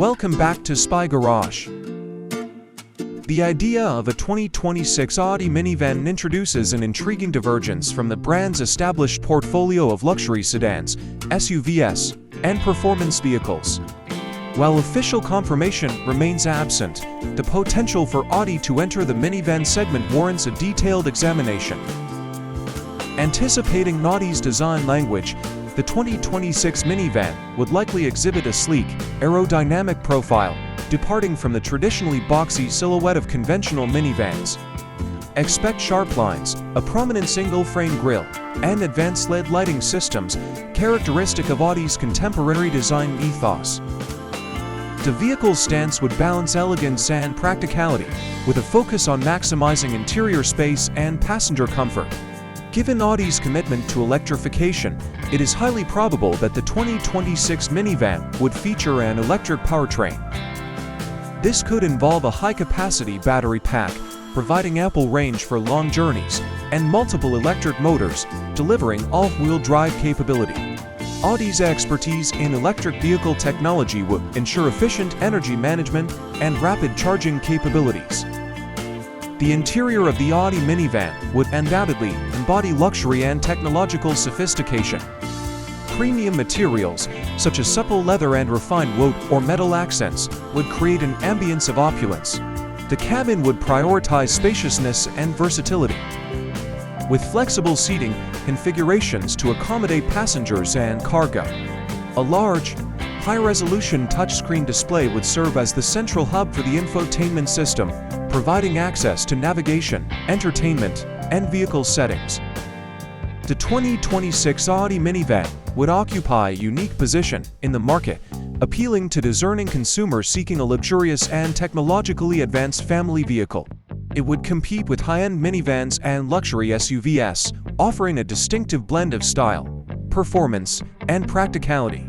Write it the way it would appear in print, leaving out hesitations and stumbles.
Welcome back to Spy Garage. The idea of a 2026 Audi Minivan introduces an intriguing divergence from the brand's established portfolio of luxury sedans, SUVs, and performance vehicles. While official confirmation remains absent, the potential for Audi to enter the minivan segment warrants a detailed examination. Anticipating Audi's design language, the 2026 minivan would likely exhibit a sleek, aerodynamic profile, departing from the traditionally boxy silhouette of conventional minivans. Expect sharp lines, a prominent single-frame grille, and advanced LED lighting systems, characteristic of Audi's contemporary design ethos. The vehicle's stance would balance elegance and practicality, with a focus on maximizing interior space and passenger comfort. Given Audi's commitment to electrification, it is highly probable that the 2026 minivan would feature an electric powertrain. This could involve a high-capacity battery pack, providing ample range for long journeys, and multiple electric motors, delivering all-wheel drive capability. Audi's expertise in electric vehicle technology would ensure efficient energy management and rapid charging capabilities. The interior of the Audi Minivan would undoubtedly embody luxury and technological sophistication. Premium materials, such as supple leather and refined wood or metal accents, would create an ambience of opulence. The cabin would prioritize spaciousness and versatility, with flexible seating configurations to accommodate passengers and cargo. A large, high-resolution touchscreen display would serve as the central hub for the infotainment system, providing access to navigation, entertainment, and vehicle settings. The 2026 Audi Minivan would occupy a unique position in the market, appealing to discerning consumers seeking a luxurious and technologically advanced family vehicle. It would compete with high-end minivans and luxury SUVs, offering a distinctive blend of style, performance, and practicality.